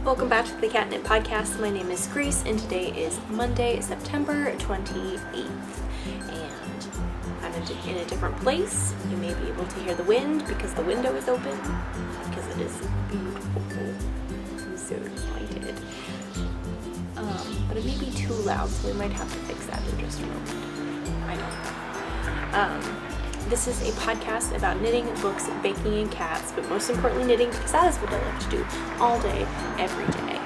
Welcome back to the Catnip Podcast. My name is Grace, and today is Monday, September 28th. And I'm in a different place. You may be able to hear the wind because the window is open, because it is beautiful. I'm so excited. But it may be too loud, so we might have to fix that in just a moment. I don't know. This is a podcast about knitting, books, baking, and cats, but most importantly knitting, because that is what I like to do all day, every day.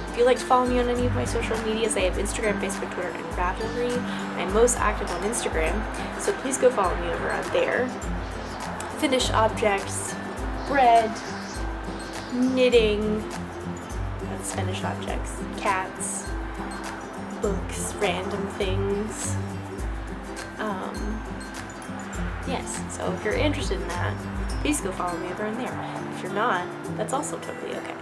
If you'd like to follow me on any of my social medias, I have Instagram, Facebook, Twitter, and Ravelry. I'm most active on Instagram, so please go follow me over on there. Finished objects, bread, knitting, that's finished objects, cats, books, random things. Yes, so if you're interested in that, please go follow me over in there. If you're not, that's also totally okay.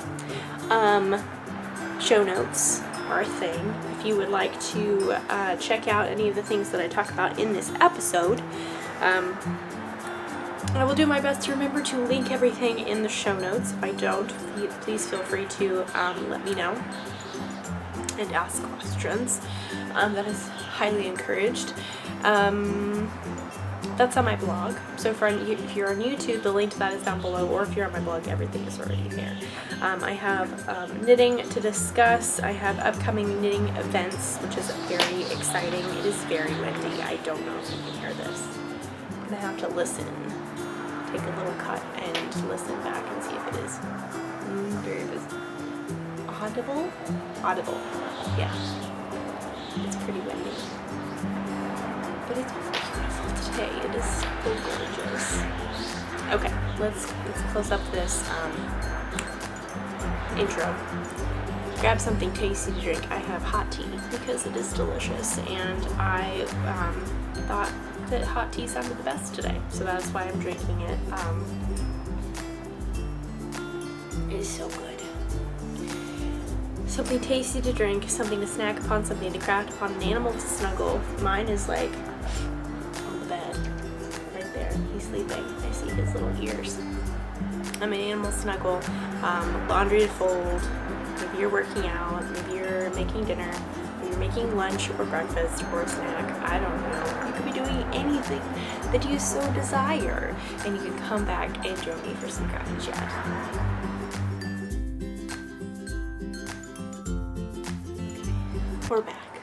Show notes are a thing. If you would like to check out any of the things that I talk about in this episode, I will do my best to remember to link everything in the show notes. If I don't, please feel free to let me know and ask questions. That is highly encouraged. That's on my blog, so if you're on YouTube, the link to that is down below, or if you're on my blog, everything is already there. I have knitting to discuss. I have upcoming knitting events, which is very exciting. It is very windy. I don't know if you can hear this. I'm going to have to listen, take a little cut, and listen back and see if it is. There it is. Audible. Yeah. It's pretty windy. But it's beautiful today. It is so gorgeous. Okay, let's close up this intro. Grab something tasty to drink. I have hot tea because it is delicious, and I thought that hot tea sounded the best today, so that's why I'm drinking it. It is so good. Something tasty to drink, something to snack upon, something to craft upon, an animal to snuggle. Mine is like on the bed, right there. He's sleeping. I see his little ears. I'm an animal snuggle, laundry to fold. Maybe you're working out, maybe you're making dinner, maybe you're making lunch or breakfast or a snack. I don't know. You could be doing anything that you so desire, and you can come back and join me for some crafty chat. We're back.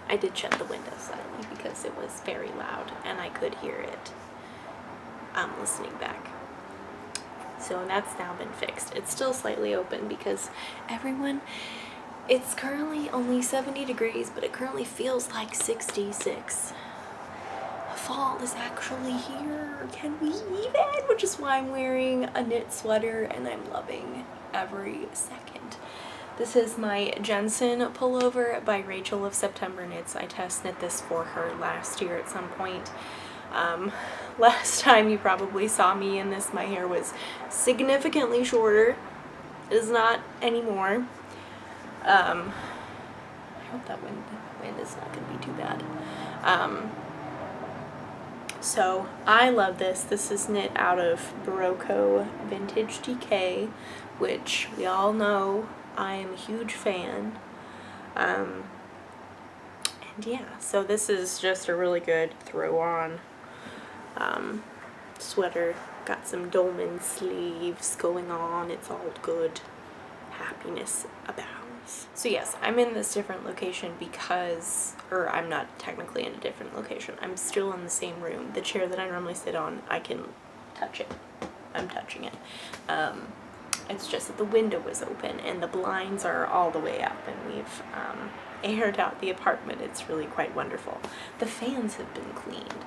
I did shut the window slightly because it was very loud and I could hear it listening back. So that's now been fixed. It's still slightly open because it's currently only 70 degrees, but it currently feels like 66. Fall is actually here. Can we even? Which is why I'm wearing a knit sweater and I'm loving every second. This is my Jensen pullover by Rachel of September Knits. I test knit this for her last year at some point. Last time you probably saw me in this, my hair was significantly shorter. It is not anymore. I hope that wind is not going to be too bad. So I love this. This is knit out of Barocco Vintage DK, which we all know I am a huge fan. And yeah, so this is just a really good throw on sweater. Got some dolman sleeves going on. It's all good. Happiness abounds. So yes, I'm in this different location or I'm not technically in a different location. I'm still in the same room. The chair that I normally sit on, I can touch it. I'm touching it. It's just that the window was open and the blinds are all the way up, and we've aired out the apartment. It's really quite wonderful. The fans have been cleaned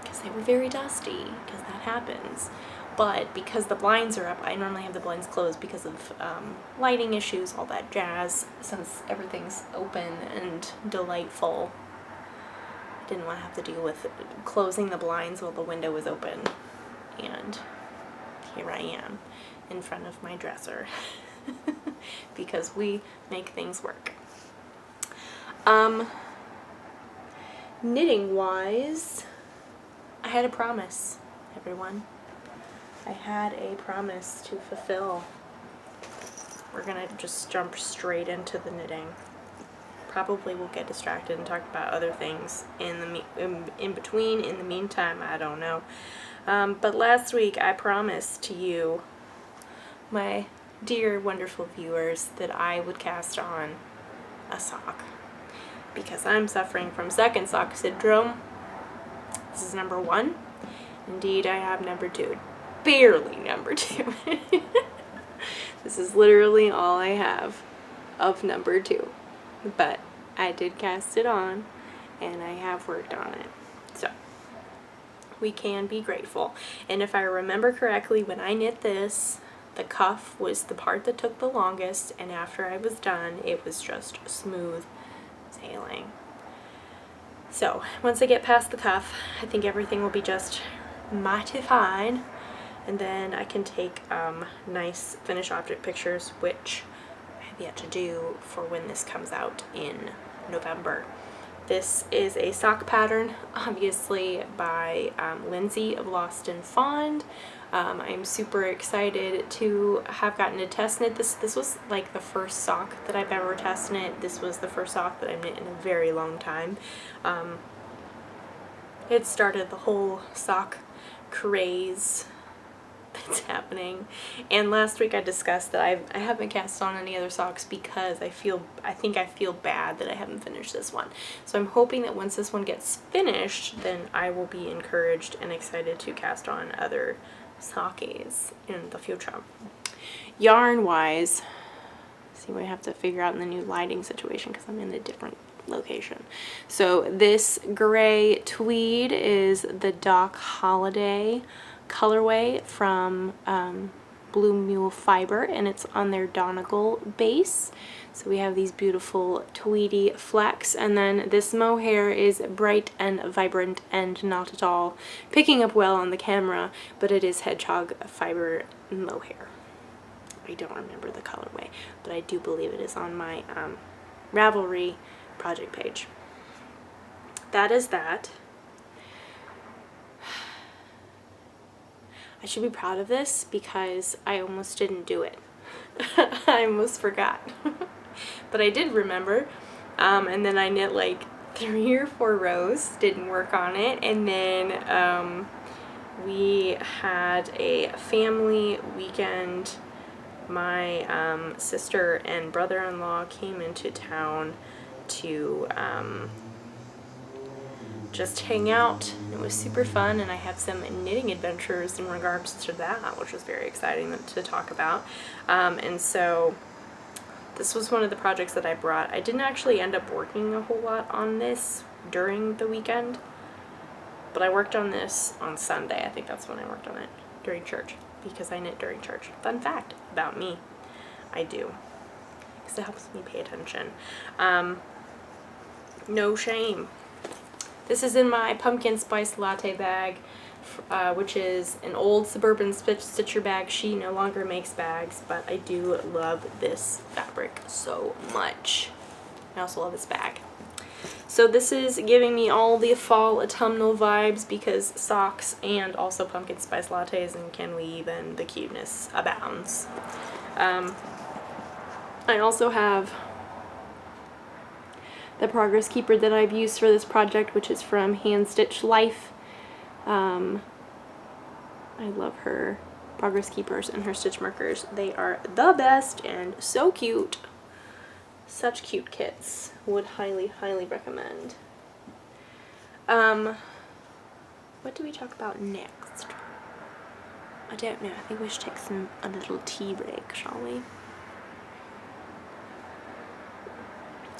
because they were very dusty, because that happens. But because the blinds are up, I normally have the blinds closed because of lighting issues, all that jazz. Since everything's open and delightful, I didn't want to have to deal with closing the blinds while the window was open. And here I am in front of my dresser because we make things work. Knitting wise, I had a promise, everyone. I had a promise to fulfill. we're gonna just jump straight into the knitting. Probably will get distracted and talk about other things in between. In the meantime, I don't know. But last week I promised to you, my dear wonderful viewers, that I would cast on a sock because I'm suffering from second sock syndrome. This is number 1. Indeed, I have number 2. Barely number 2. This is literally all I have of number 2. But I did cast it on, and I have worked on it. So, we can be grateful. And if I remember correctly, when I knit this, the cuff was the part that took the longest, and after I was done, it was just smooth sailing. So, once I get past the cuff, I think everything will be just mighty fine. And then I can take nice finished object pictures, which I have yet to do for when this comes out in November. This is a sock pattern, obviously by Lindsay of Lost and Fond. I'm super excited to have gotten to test knit this. This was like the first sock that I've ever test knit. This was the first sock that I've knit in a very long time. It started the whole sock craze that's happening, and last week I discussed that I haven't cast on any other socks because I think I feel bad that I haven't finished this one. So I'm hoping that once this one gets finished, then I will be encouraged and excited to cast on other sockies in the future. Yarn wise, see, we have to figure out in the new lighting situation because I'm in a different location. So this gray tweed is the Doc Holiday colorway from Blue Mule Fiber, and it's on their Donegal base. So we have these beautiful tweedy flecks, and then this mohair is bright and vibrant and not at all picking up well on the camera, but it is hedgehog fiber mohair. I don't remember the colorway, but I do believe it is on my Ravelry project page. That is that. I should be proud of this because I almost didn't do it. I almost forgot. But I did remember, and then I knit like 3 or 4 rows, didn't work on it, and then we had a family weekend. My sister and brother-in-law came into town to just hang out. It was super fun, and I have some knitting adventures in regards to that, which was very exciting to talk about. And so this was one of the projects that I brought. I didn't actually end up working a whole lot on this during the weekend, but I worked on this on Sunday. I think that's when I worked on it, during church, because I knit during church. Fun fact about me, I do, because it helps me pay attention. No shame. This is in my pumpkin spice latte bag, which is an old Suburban Stitcher bag. She no longer makes bags, but I do love this fabric so much. I also love this bag. So this is giving me all the fall autumnal vibes because socks and also pumpkin spice lattes and can weave, and the cuteness abounds. I also have the Progress Keeper that I've used for this project, which is from Hand Stitch Life. I love her Progress Keepers and her stitch markers. They are the best and so cute. Such cute kits. Would highly, highly recommend. What do we talk about next? I don't know. I think we should take a little tea break, shall we?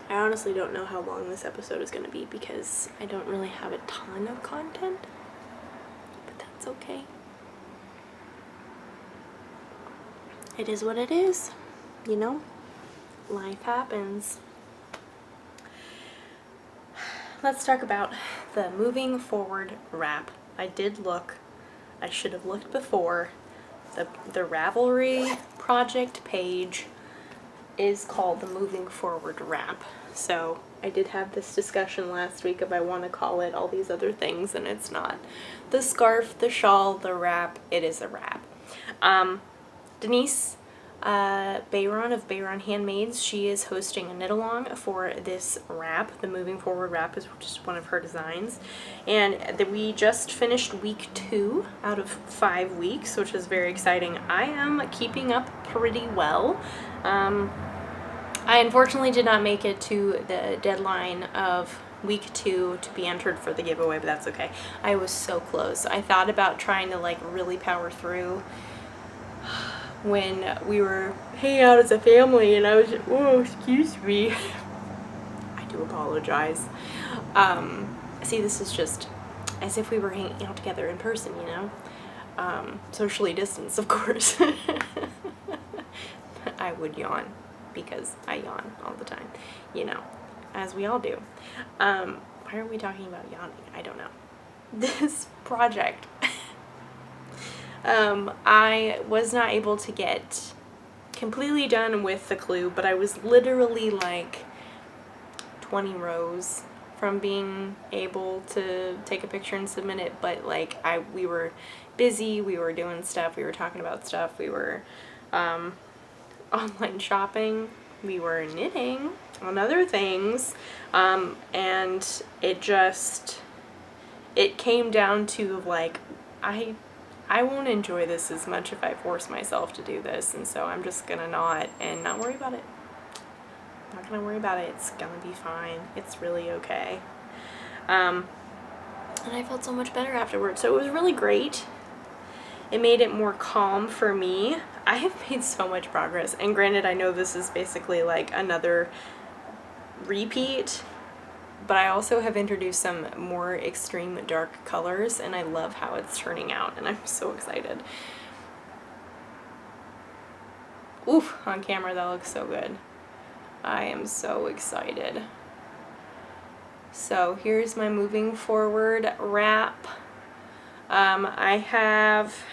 I honestly don't know how long this episode is going to be because I don't really have a ton of content, but that's okay. It is what it is, you know? Life happens. Let's talk about the moving forward wrap. I did look. I should have looked before. The Ravelry project page is called the Moving Forward Wrap. So I did have this discussion last week if I want to call it all these other things, and it's not. The scarf, the shawl, the wrap, it is a wrap. Denise Bayron of Bayron Handmaids. She is hosting a knit along for this wrap. The Moving Forward wrap is just one of her designs. And we just finished week 2 out of 5 weeks, which is very exciting. I am keeping up pretty well. I unfortunately did not make it to the deadline of week 2 to be entered for the giveaway, but that's okay. I was so close. I thought about trying to like really power through when we were hanging out as a family, and I was just, oh, excuse me. I do apologize. See, this is just as if we were hanging out together in person, you know? Socially distanced, of course. I would yawn because I yawn all the time, you know, as we all do. Why are we talking about yawning? I don't know. This project. I was not able to get completely done with the clue, but I was literally like 20 rows from being able to take a picture and submit it, but like we were busy, we were doing stuff, we were talking about stuff, we were online shopping, we were knitting on other things, and it came down to like, I won't enjoy this as much if I force myself to do this, and so I'm just gonna not worry about it. Not gonna worry about it. It's gonna be fine. It's really okay. And I felt so much better afterwards, so it was really great. It made it more calm for me. I have made so much progress, and granted, I know this is basically like another repeat, but I also have introduced some more extreme dark colors, and I love how it's turning out, and I'm so excited. Oof, on camera that looks so good. I am so excited. So here's my Moving Forward wrap. I have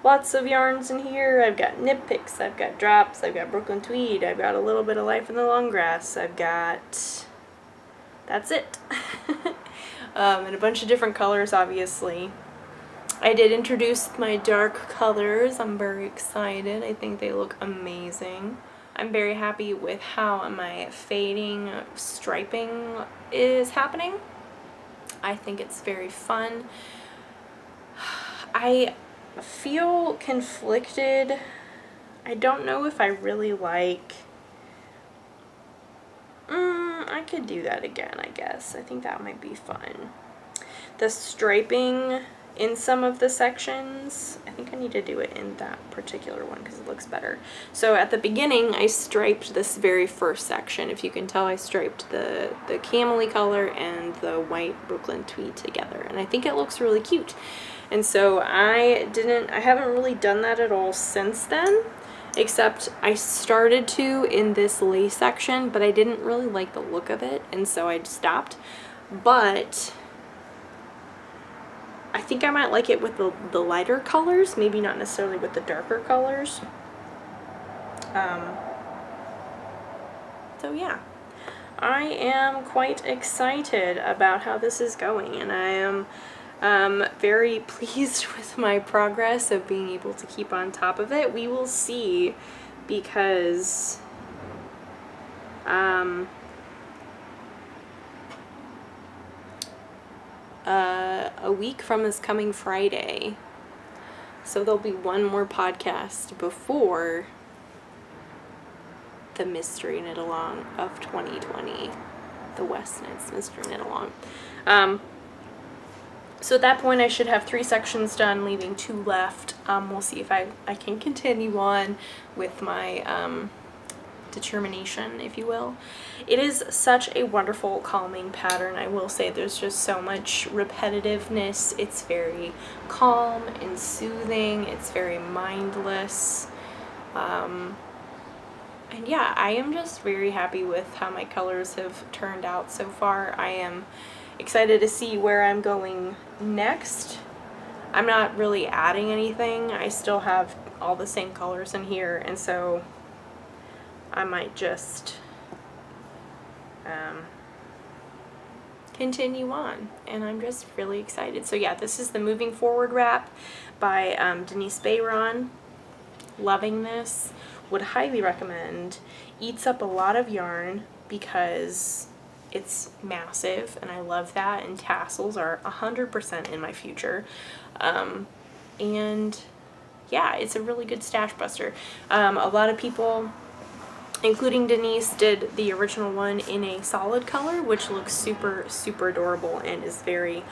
lots of yarns in here. I've got nip picks, I've got drops, I've got Brooklyn Tweed, I've got a little bit of Life in the Long Grass, I've got... that's it. And a bunch of different colors, obviously. I did introduce my dark colors. I'm very excited. I think they look amazing. I'm very happy with how my fading striping is happening. I think it's very fun. I feel conflicted. I don't know if I really like... I could do that again, I guess. I think that might be fun. The striping in some of the sections, I think I need to do it in that particular one because it looks better. So at the beginning, I striped this very first section. If you can tell, I striped the camely color and the white Brooklyn Tweed together, and I think it looks really cute. And so I haven't really done that at all since then, except I started to in this lace section, but I didn't really like the look of it, and so I stopped. But I think I might like it with the lighter colors, maybe not necessarily with the darker colors. So yeah, I am quite excited about how this is going, and I am very pleased with my progress of being able to keep on top of it. We will see, because a week from this coming Friday, so there'll be one more podcast before the Mystery Knit Along of 2020, the West Knits Mystery Knit Along. So at that point I should have 3 sections done, leaving 2 left. We'll see if I can continue on with my determination, if you will. It is such a wonderful calming pattern. I will say there's just so much repetitiveness. It's very calm and soothing. It's very mindless. And yeah, I am just very happy with how my colors have turned out so far. I am excited to see where I'm going next. I'm not really adding anything. I still have all the same colors in here, and so I might just continue on, and I'm just really excited. So yeah, this is the Moving Forward wrap by Denise Bayron. Loving this. Would highly recommend. Eats up a lot of yarn because it's massive, and I love that, and tassels are 100% in my future. And yeah, it's a really good stash buster. A lot of people, including Denise, did the original one in a solid color, which looks super, super adorable and is very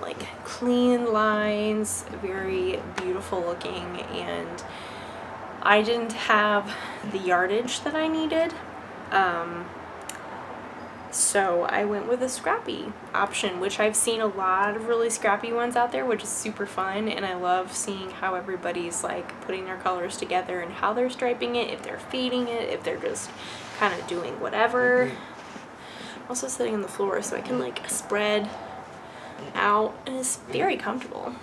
like clean lines, very beautiful looking, and I didn't have the yardage that I needed. So I went with a scrappy option, which I've seen a lot of really scrappy ones out there, which is super fun, and I love seeing how everybody's like putting their colors together and how they're striping it, if they're fading it, if they're just kind of doing whatever. I'm also sitting on the floor so I can like spread out, and it's very comfortable,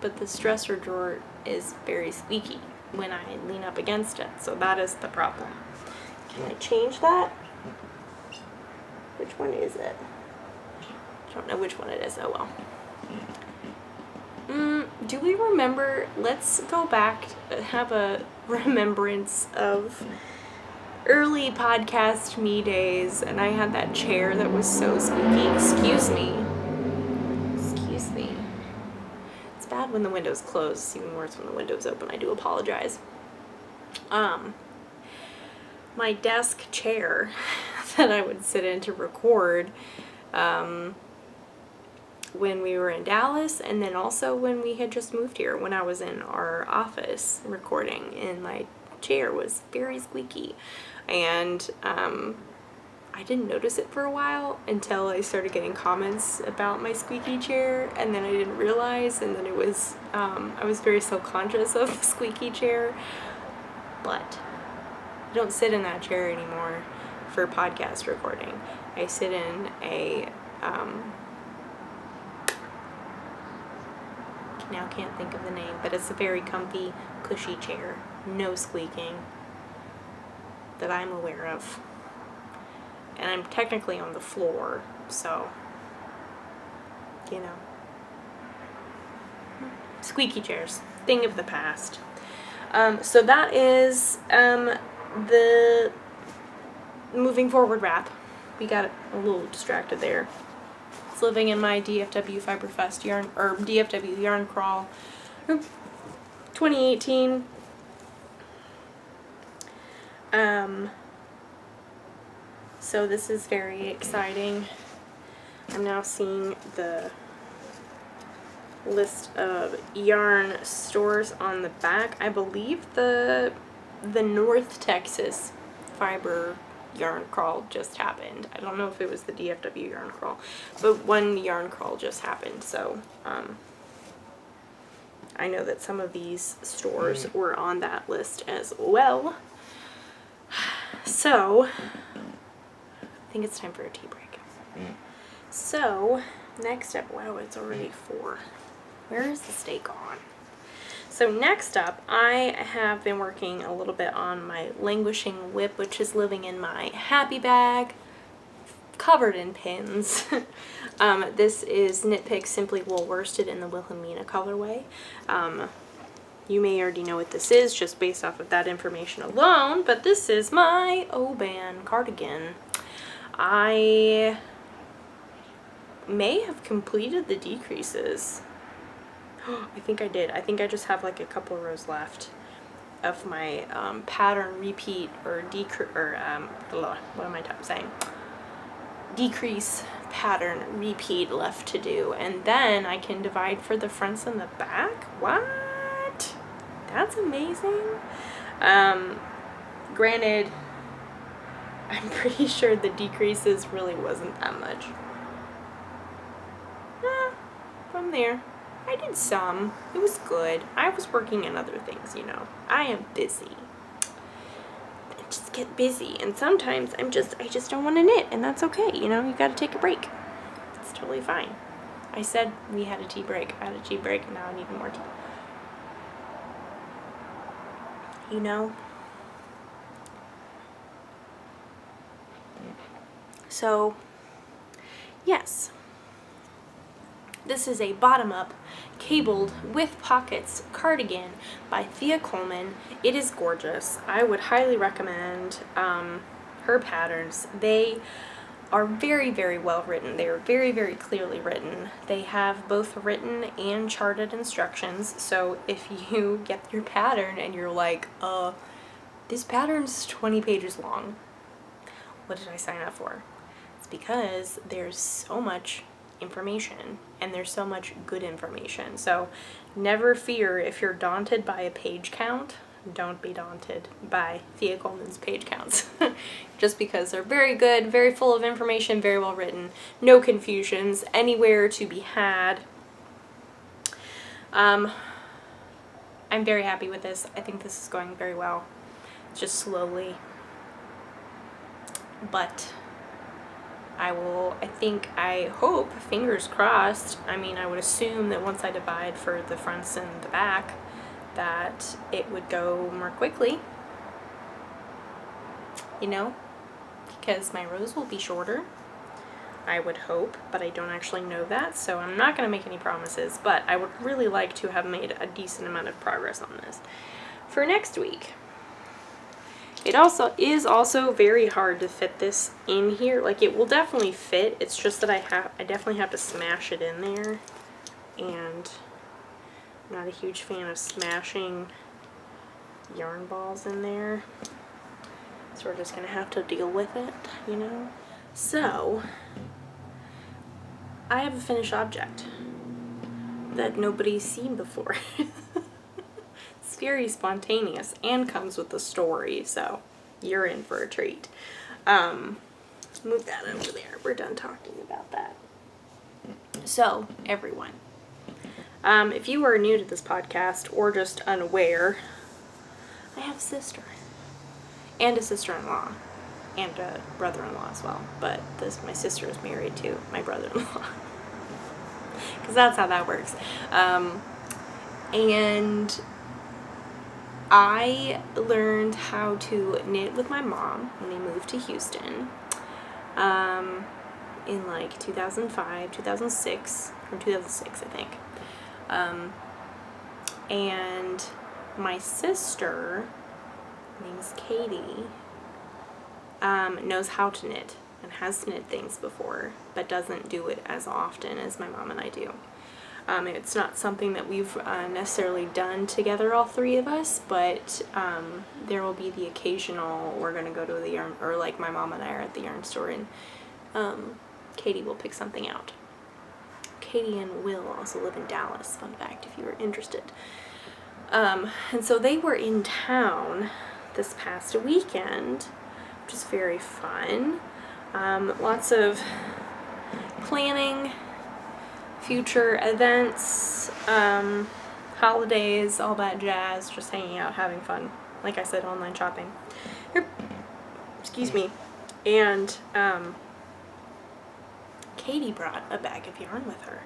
but the dresser drawer is very squeaky when I lean up against it, so that is the problem. Can I change that? Which one is it? I don't know which one it is. Oh well. Do we remember? Let's go back, have a remembrance of early podcast me days, and I had that chair that was so squeaky. Excuse me. Excuse me. It's bad when the window's closed. It's even worse when the window's open. I do apologize. My desk chair that I would sit in to record when we were in Dallas, and then also when we had just moved here, when I was in our office recording, and my chair was very squeaky, and I didn't notice it for a while until I started getting comments about my squeaky chair, and then I didn't realize, and then it was I was very self-conscious of the squeaky chair, but I don't sit in that chair anymore for podcast recording. I sit in a now can't think of the name, but it's a very comfy, cushy chair, no squeaking that I'm aware of, and I'm technically on the floor, so you know, squeaky chairs, thing of the past. So that is the moving forward wrap. We got a little distracted there. It's living in my DFW Fiberfest yarn, or DFW yarn crawl 2018. So this is very exciting. I'm now seeing the list of yarn stores on the back. I believe the North Texas fiber yarn crawl just happened. I don't know if it was the DFW yarn crawl, but one yarn crawl just happened, so I know that some of these stores were on that list as well. So I think it's time for a tea break. So next up, wow, it's already 4. Where is the steak gone? So next up, I have been working a little bit on my Languishing Whip, which is living in my happy bag, covered in pins. This is Knit Pick Simply Wool Worsted in the Wilhelmina colorway. You may already know what this is just based off of that information alone, but this is my Oban cardigan. I may have completed the decreases. I think I did. I think I just have like a couple rows left of my pattern repeat or what am I saying? Decrease pattern repeat left to do, and then I can divide for the fronts and the back. What? That's amazing. Granted, I'm pretty sure the decreases really wasn't that much. From there. I did some. It was good. I was working on other things, you know. I am busy. I just get busy, and sometimes I just don't want to knit, and that's okay. You know, you got to take a break. It's totally fine. I said we had a tea break. I had a tea break, and now I need more tea. You know. So, yes. This is a bottom-up, cabled with pockets cardigan by Thea Coleman. It is gorgeous. I would highly recommend her patterns. They are very, very well written. They are very, very clearly written. They have both written and charted instructions. So if you get your pattern and you're like, this pattern's 20 pages long, what did I sign up for? It's because there's so much information, and there's so much good information. So never fear if you're daunted by a page count. Don't be daunted by Thea Coleman's page counts. Just because they're very good, very full of information, very well written, no confusions anywhere to be had. I'm very happy with this. I think this is going very well. Just slowly. But I hope, fingers crossed, I mean, I would assume that once I divide for the fronts and the back, that it would go more quickly, you know, because my rows will be shorter, I would hope, but I don't actually know that, so I'm not going to make any promises, but I would really like to have made a decent amount of progress on this for next week. It is also very hard to fit this in here. Like, it will definitely fit, it's just that I definitely have to smash it in there, and I'm not a huge fan of smashing yarn balls in there, so we're just gonna have to deal with it, you know? So, I have a finished object that nobody's seen before. It's very spontaneous and comes with a story, so you're in for a treat. Move that over there. We're done talking about that. So, everyone, if you are new to this podcast or just unaware, I have a sister and a sister-in-law and a brother-in-law as well, but my sister is married to my brother-in-law because that's how that works. And I learned how to knit with my mom when we moved to Houston in like 2005, 2006, or 2006 I think. And my sister, her name's Katie, knows how to knit and has knit things before, but doesn't do it as often as my mom and I do. It's not something that we've necessarily done together, all three of us, but there will be the occasional, we're going to go to the yarn, or like my mom and I are at the yarn store, and Katie will pick something out. Katie and Will also live in Dallas, fun fact, if you were interested. And so they were in town this past weekend, which is very fun. Lots of planning, future events, holidays, all that jazz, just hanging out, having fun. Like I said, online shopping. Excuse me. And Katie brought a bag of yarn with her.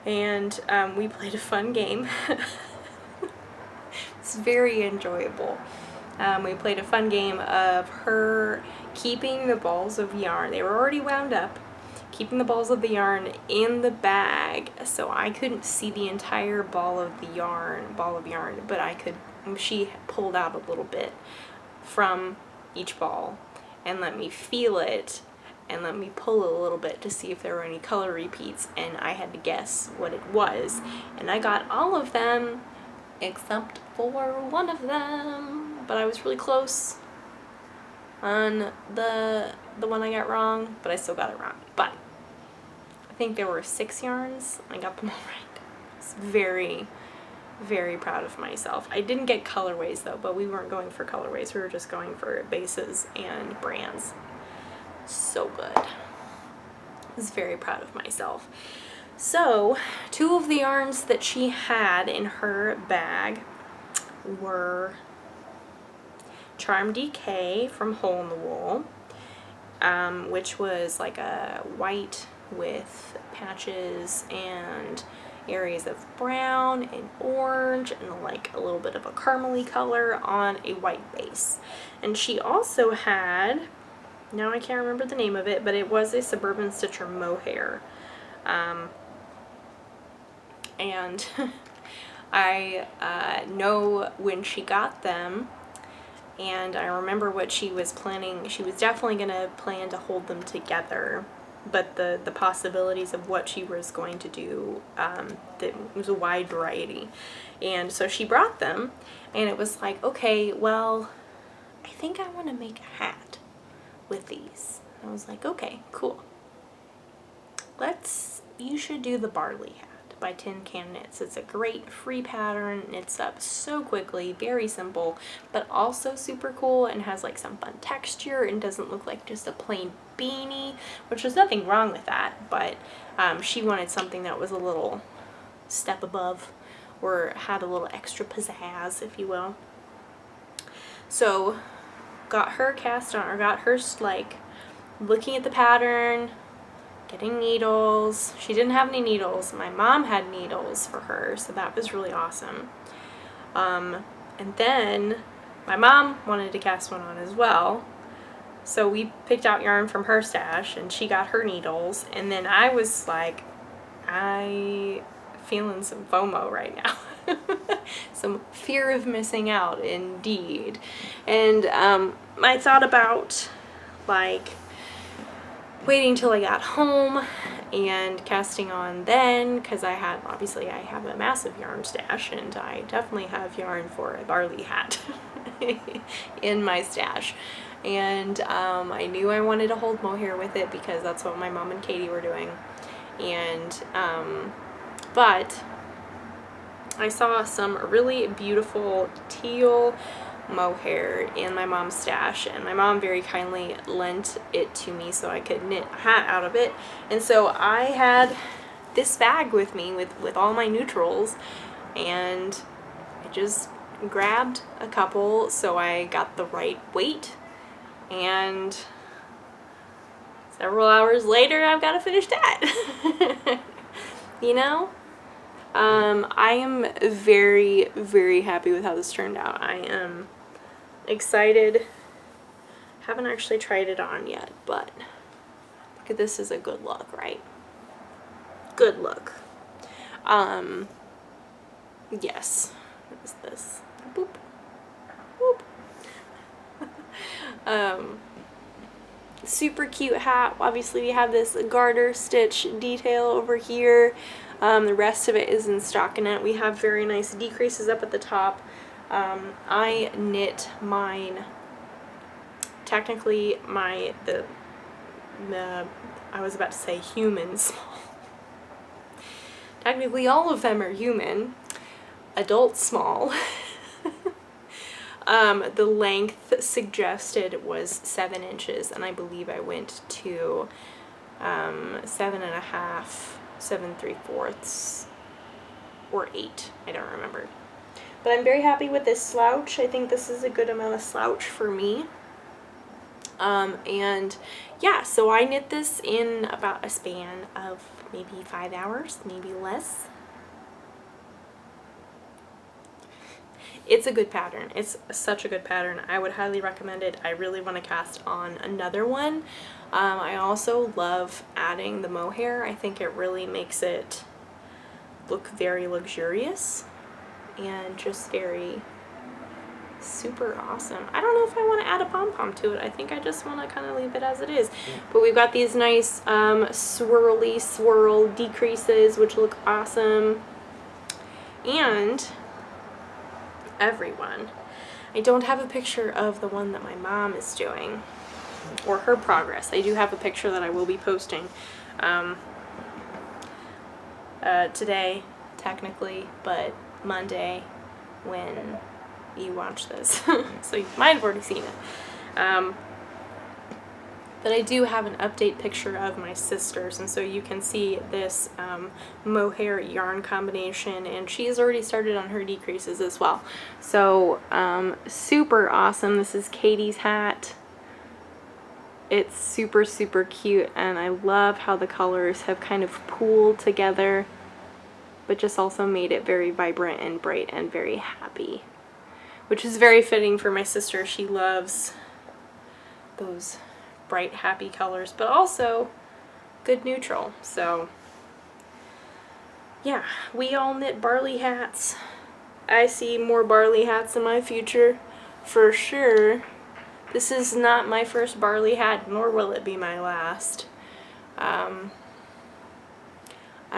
And we played a fun game. It's very enjoyable. We played a fun game of her keeping the balls of yarn. They were already wound up. Keeping the balls of the yarn in the bag, so I couldn't see the entire ball of yarn, but she pulled out a little bit from each ball and let me feel it and let me pull a little bit to see if there were any color repeats, and I had to guess what it was, and I got all of them except for one of them, but I was really close on the one I got wrong, but I still got it wrong. But I think there were 6 yarns. I got them all right. I was very, very proud of myself. I didn't get colorways though, but we weren't going for colorways. We were just going for bases and brands. So good. I was very proud of myself. So, 2 of the yarns that she had in her bag were Charm DK from Hole in the Wool, which was like a white with patches and areas of brown and orange and like a little bit of a caramely color on a white base. And she also had, now I can't remember the name of it, but it was a Suburban Stitcher mohair. and I know when she got them, and I remember what she was planning. She was definitely going to plan to hold them together, but the possibilities of what she was going to do, it was a wide variety. And so she brought them, and it was like, okay, well, I think I want to make a hat with these. I was like, okay, cool. You should do the Barley Hat by Tin Can Knits. It's a great free pattern. Knits up so quickly, very simple, but also super cool and has like some fun texture and doesn't look like just a plain beanie, which there's nothing wrong with that, but she wanted something that was a little step above or had a little extra pizzazz, if you will. So got her cast on, or got her like looking at the pattern, getting needles. She didn't have any needles. My mom had needles for her, so that was really awesome. And then my mom wanted to cast one on as well, so we picked out yarn from her stash, and she got her needles, and then I was like, I feeling some FOMO right now. Some fear of missing out, indeed. And I thought about like waiting till I got home and casting on then, because I have a massive yarn stash, and I definitely have yarn for a Barley Hat in my stash. And I knew I wanted to hold mohair with it because that's what my mom and Katie were doing. And but I saw some really beautiful teal mohair in my mom's stash, and my mom very kindly lent it to me so I could knit a hat out of it. And so I had this bag with me with all my neutrals, and I just grabbed a couple so I got the right weight, and several hours later I've got a finished hat. You know? I am very, very happy with how this turned out. I am excited. Haven't actually tried it on yet, but look at this, is a good look, right? Good look. Yes. What is this? Boop. Boop. Super cute hat. Obviously we have this garter stitch detail over here. The rest of it is in stockinette. We have very nice decreases up at the top. I knit mine, technically I was about to say human small. Technically all of them are human, adult small. The length suggested was 7 inches, and I believe I went to 7.5, 7 3/4, or 8. I don't remember. But I'm very happy with this slouch. I think this is a good amount of slouch for me. And yeah, so I knit this in about a span of maybe 5 hours, maybe less. It's a good pattern. It's such a good pattern. I would highly recommend it. I really want to cast on another one. I also love adding the mohair. I think it really makes it look very luxurious and just very super awesome. I don't know if I want to add a pom-pom to it. I think I just want to kind of leave it as it is. But we've got these nice swirly swirl decreases, which look awesome. And everyone, I don't have a picture of the one that my mom is doing or her progress. I do have a picture that I will be posting today technically, but Monday when you watch this. So you might have already seen it. But I do have an update picture of my sisters, and so you can see this mohair yarn combination, and she's already started on her decreases as well. So super awesome. This is Katie's hat. It's super, super cute, and I love how the colors have kind of pooled together, but just also made it very vibrant and bright and very happy, which is very fitting for my sister. She loves those bright, happy colors, but also good neutral. So yeah, we all knit barley hats. I see more barley hats in my future, for sure. This is not my first barley hat, nor will it be my last. I'm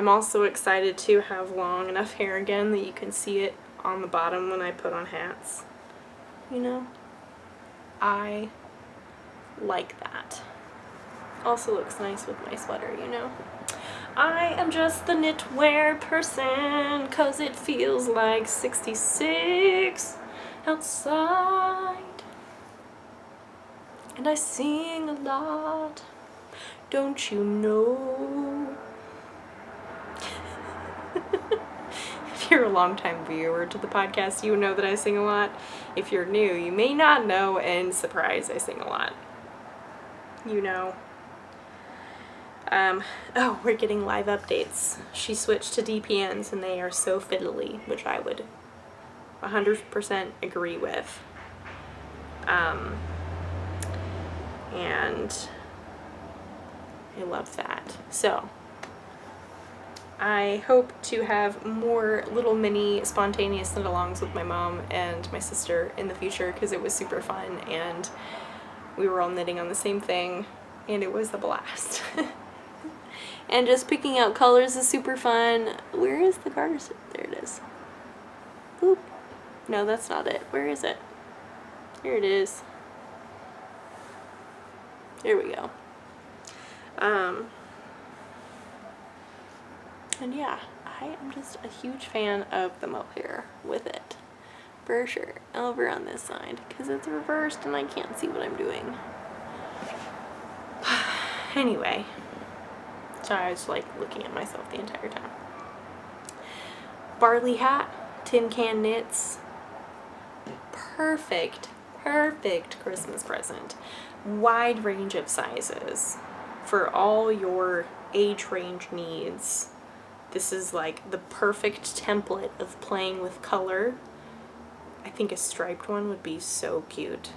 also excited to have long enough hair again that you can see it on the bottom when I put on hats. You know? I like that. Also looks nice with my sweater, you know? I am just the knitwear person, 'cause it feels like 66 outside. And I sing a lot, don't you know? If you're a longtime viewer to the podcast, you know that I sing a lot. If you're new, you may not know, and surprise, I sing a lot. You know. Oh, we're getting live updates. She switched to DPNs and they are so fiddly, which I would 100% agree with. And I love that. So, I hope to have more little mini spontaneous knit-alongs with my mom and my sister in the future, because it was super fun and we were all knitting on the same thing and it was a blast. And just picking out colors is super fun. Where is the garter stitch? There it is. Boop. No, that's not it. Where is it? Here it is. There we go. And yeah, I am just a huge fan of the mohair with it. For sure. Over on this side, because it's reversed and I can't see what I'm doing. Anyway. Sorry, I was like looking at myself the entire time. Barley Hat, Tin Can Knits. Perfect Christmas present. Wide range of sizes for all your age range needs. This is like the perfect template of playing with color. I think a striped one would be so cute.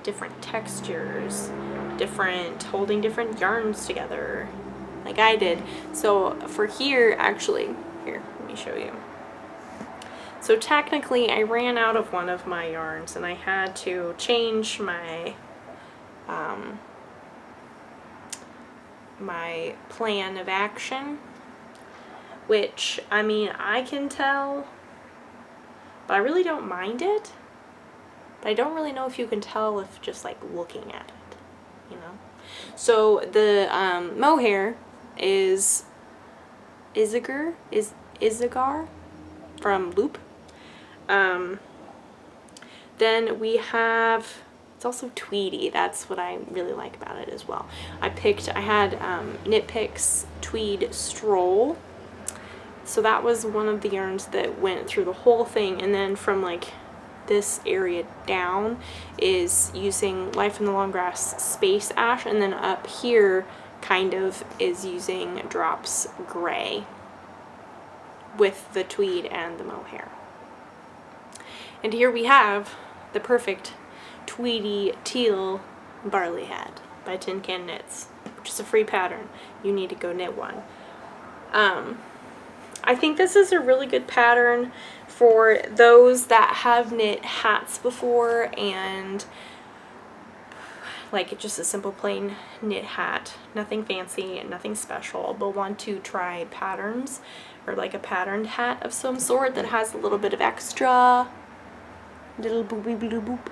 Different textures, holding different yarns together, like I did. So for here, actually, here, let me show you. So technically I ran out of one of my yarns and I had to change my my plan of action, which, I mean, I can tell, but I really don't mind it. But I don't really know if you can tell if just like looking at it, you know. So the mohair is Izagar from Loop. Then we have, it's also Tweety. That's what I really like about it as well. I had Knit Picks Tweed Stroll. So that was one of the yarns that went through the whole thing, and then from like this area down is using Life in the Long Grass Space Ash, and then up here kind of is using Drops Gray with the tweed and the mohair. And here we have the perfect Tweety Teal Barley Hat by Tin Can Knits, which is a free pattern. You need to go knit one. I think this is a really good pattern for those that have knit hats before and like just a simple plain knit hat, nothing fancy and nothing special, but want to try patterns or like a patterned hat of some sort that has a little bit of extra, little boopy blue boop,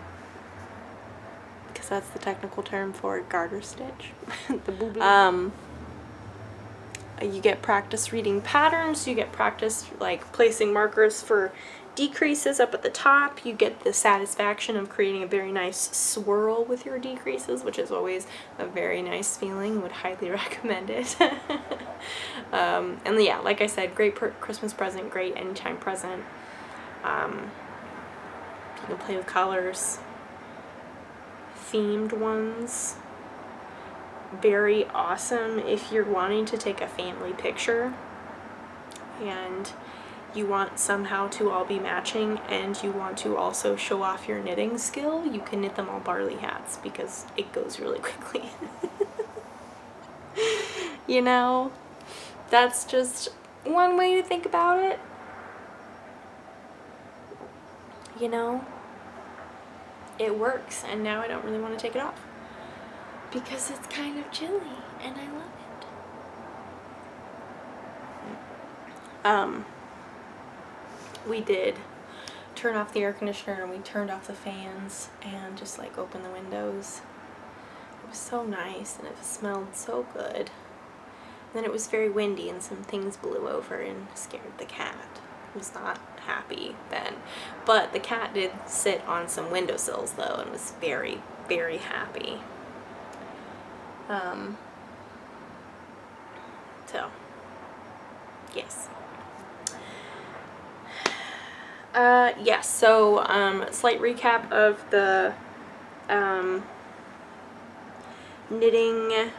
because that's the technical term for garter stitch. The boop. You get practice reading patterns, you get practice like placing markers for decreases up at the top, you get the satisfaction of creating a very nice swirl with your decreases, which is always a very nice feeling. Would highly recommend it. And yeah, like I said, great Christmas present, great anytime present. You can play with colors, themed ones. Very awesome if you're wanting to take a family picture and you want somehow to all be matching and you want to also show off your knitting skill. You can knit them all barley hats because it goes really quickly. You know? That's just one way to think about it. You know? It works, and now I don't really want to take it off. Because it's kind of chilly, and I love it. We did turn off the air conditioner, and we turned off the fans, and just like opened the windows. It was so nice, and it smelled so good. And then it was very windy, and some things blew over and scared the cat. He was not happy then. But the cat did sit on some windowsills, though, and was very, very happy. So, yes. Yes, so, slight recap of the, knitting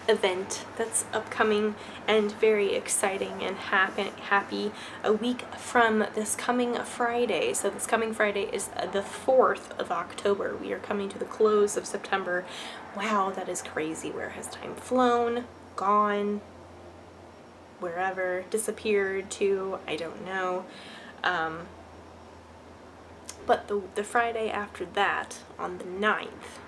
event that's upcoming and very exciting and happy a week from this coming Friday. So this coming Friday is the 4th of October. We are coming to the close of September. Wow, that is crazy. Where has time flown? Gone? Wherever? Disappeared to? I don't know. But the Friday after that, on the 9th,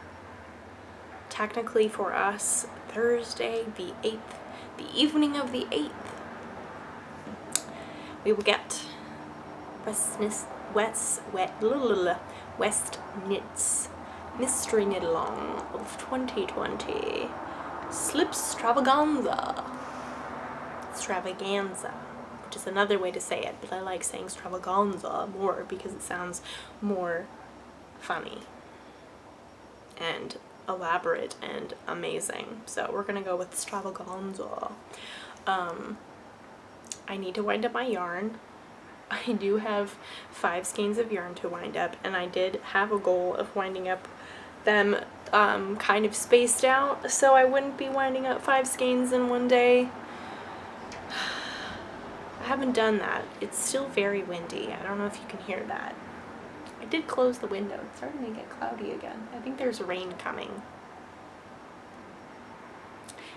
technically for us, Thursday the 8th, the evening of the 8th, we will get West Knits Mystery Knit Along of 2020 Slipstravaganza. Extravaganza, which is another way to say it, but I like saying extravaganza more because it sounds more funny and elaborate and amazing. So we're gonna go with extravaganza. I need to wind up my yarn. I do have 5 skeins of yarn to wind up, and I did have a goal of winding up them kind of spaced out, so I wouldn't be winding up 5 skeins in one day. I haven't done that. It's still very windy. I don't know if you can hear that. I did close the window. It's starting to get cloudy again. I think there's rain coming.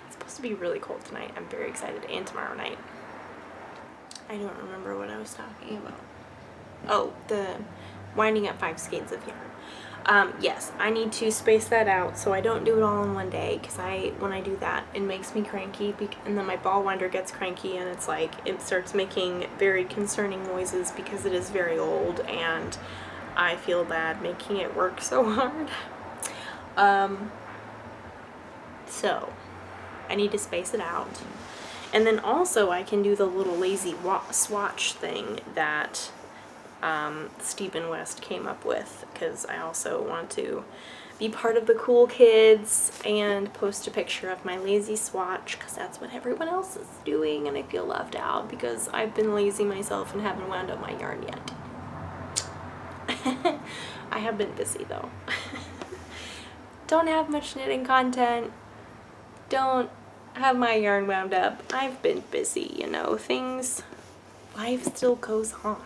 It's supposed to be really cold tonight. I'm very excited. And tomorrow night. I don't remember what I was talking about. Oh, the winding up 5 skeins of yarn. Yes, I need to space that out so I don't do it all in one day, because when I do that, it makes me cranky, and then my ball winder gets cranky, and it's like, it starts making very concerning noises because it is very old, and I feel bad making it work so hard. So, I need to space it out. And then also I can do the little lazy swatch thing that Stephen West came up with, because I also want to be part of the cool kids and post a picture of my lazy swatch, because that's what everyone else is doing, and I feel left out because I've been lazy myself and haven't wound up my yarn yet. I have been busy though. Don't have much knitting content. Don't have my yarn wound up. I've been busy, you know, life still goes on.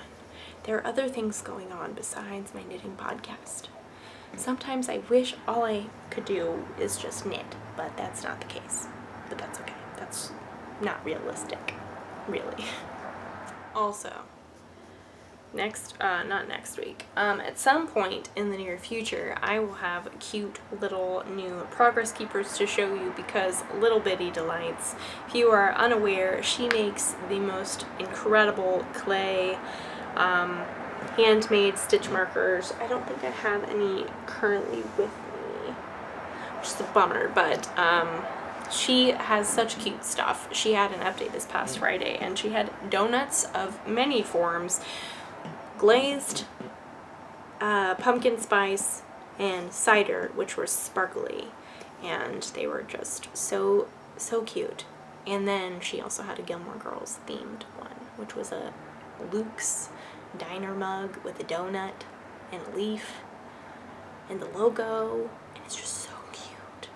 There are other things going on besides my knitting podcast. Sometimes I wish all I could do is just knit, but that's not the case. But that's okay. That's not realistic, really. Also, not next week, at some point in the near future, I will have cute little new progress keepers to show you, because Little Bitty Delights, if you are unaware, she makes the most incredible clay handmade stitch markers. I don't think I have any currently with me, which is a bummer, but she has such cute stuff. She had an update this past Friday, and she had donuts of many forms, glazed, pumpkin spice, and cider, which were sparkly, and they were just so cute. And then she also had a Gilmore Girls themed one, which was a Luke's diner mug with a donut and a leaf and the logo, and it's just so cute.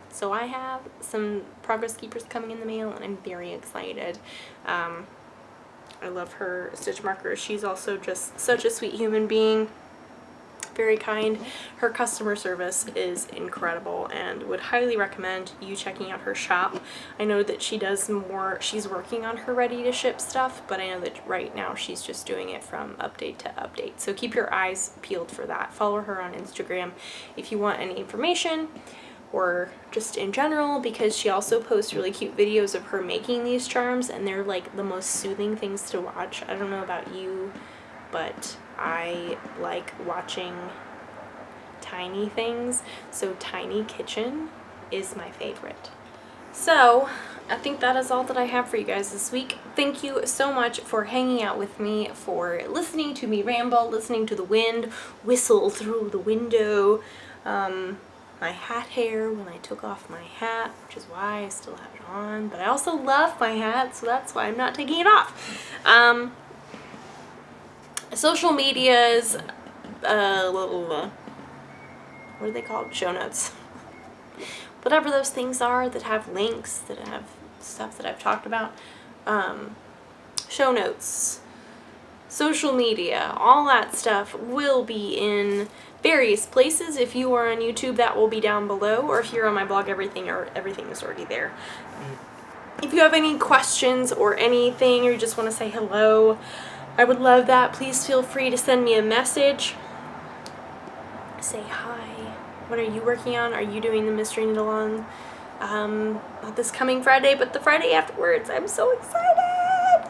So I have some progress keepers coming in the mail, and I'm very excited. I love her stitch markers. She's also just such a sweet human being. very kind. Her customer service is incredible and would highly recommend you checking out her shop. I know that she does more, she's working on her ready to ship stuff, but I know that right now she's just doing it from update to update. So keep your eyes peeled for that. Follow her on Instagram if you want any information, or just in general, because she also posts really cute videos of her making these charms, and they're like the most soothing things to watch. I don't know about you, but I like watching tiny things, so Tiny Kitchen is my favorite. So I think that is all that I have for you guys this week. Thank you so much for hanging out with me, for listening to me ramble, listening to the wind whistle through the window, my hat hair when I took off my hat, which is why I still have it on, but I also love my hat, so that's why I'm not taking it off. Social medias, what are they called? Show notes. Whatever those things are that have links, that have stuff that I've talked about. Show notes, social media, all that stuff will be in various places. If you are on YouTube, that will be down below, or if you're on my blog, everything is already there. If you have any questions or anything, or you just want to say hello, I would love that. Please feel free to send me a message. Say hi. What are you working on? Are you doing the mystery knit along? Not this coming Friday, but the Friday afterwards. I'm so excited.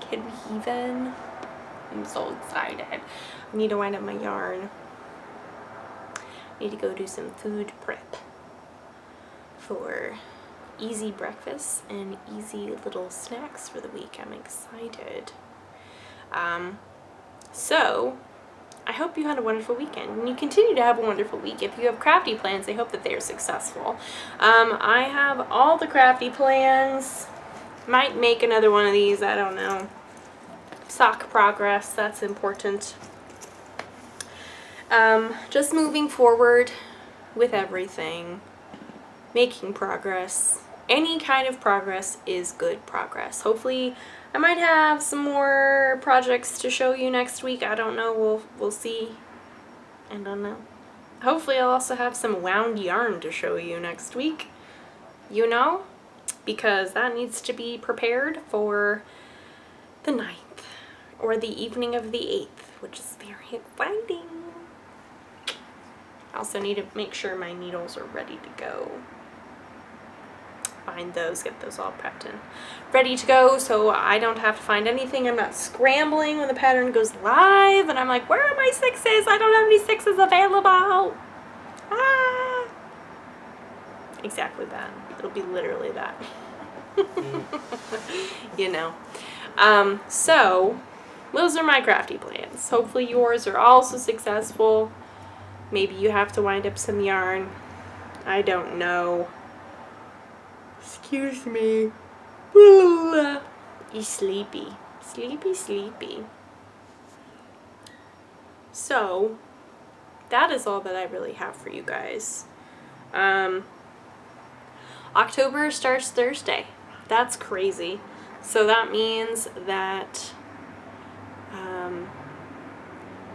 Can we even? I'm so excited. I need to wind up my yarn. I need to go do some food prep for easy breakfasts and easy little snacks for the week. I'm excited. So I hope you had a wonderful weekend, and you continue to have a wonderful week. If you have crafty plans, I hope that they are successful. I have all the crafty plans. Might make another one of these, I don't know. Sock progress, that's important. Just moving forward with everything. Making progress. Any kind of progress is good progress. Hopefully I might have some more projects to show you next week. I don't know. We'll see. I don't know. Hopefully I'll also have some wound yarn to show you next week. You know? Because that needs to be prepared for the 9th. Or the evening of the 8th. Which is very exciting. I also need to make sure my needles are ready to go. Find those, get those all prepped and ready to go, so I don't have to find anything. I'm not scrambling when the pattern goes live and I'm like, where are my 6s? I don't have any 6s available. Ah, exactly that. It'll be literally that. You know. So those are my crafty plans. Hopefully yours are also successful. Maybe you have to wind up some yarn. I don't know. Excuse me. He's sleepy. Sleepy. So, that is all that I really have for you guys. October starts Thursday. That's crazy. So that means that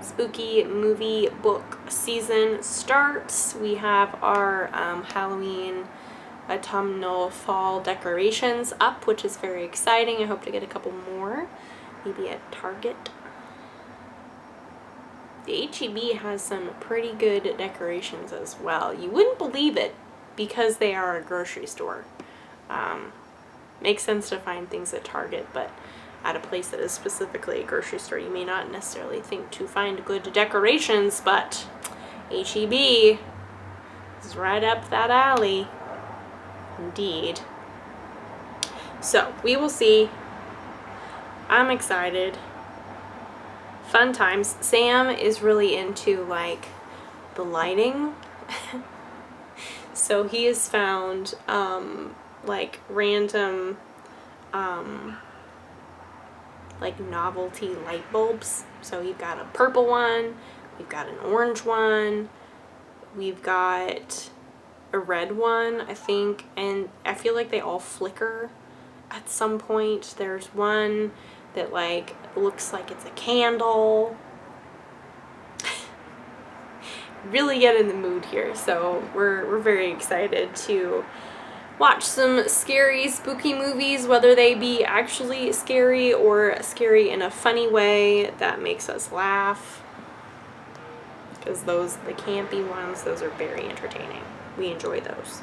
spooky movie book season starts. We have our Halloween autumnal fall decorations up, which is very exciting. I hope to get a couple more, maybe at Target. The H-E-B has some pretty good decorations as well. You wouldn't believe it because they are a grocery store. Makes sense to find things at Target, but at a place that is specifically a grocery store, you may not necessarily think to find good decorations, but H-E-B is right up that alley. Indeed. So, we will see. I'm excited. Fun times. Sam is really into, like, the lighting. So he has found, like, random, like, novelty light bulbs. So we've got a purple one, we've got an orange one, we've got a red one, I think, and I feel like they all flicker at some point. There's one that, like, looks like it's a candle. really get in the mood here. So we're very excited to watch some scary, spooky movies, whether they be actually scary or scary in a funny way that makes us laugh. Because those, the campy ones, those are very entertaining. We enjoy those.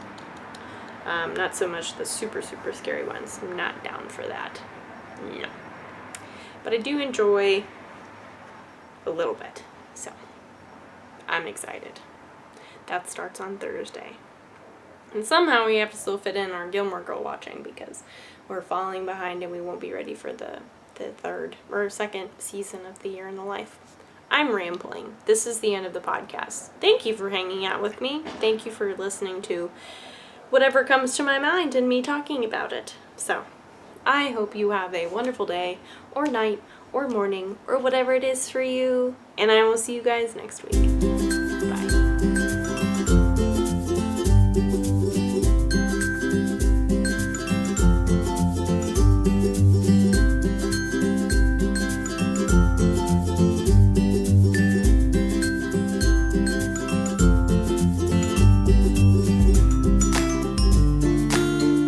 Not so much the super, super scary ones. I'm not down for that. No. But I do enjoy a little bit. So, I'm excited. That starts on Thursday. And somehow we have to still fit in our Gilmore Girl watching because we're falling behind and we won't be ready for the third or second season of The Year in the Life. I'm rambling. This is the end of the podcast. Thank you for hanging out with me. Thank you for listening to whatever comes to my mind and me talking about it. So, I hope you have a wonderful day or night or morning or whatever it is for you. And I will see you guys next week.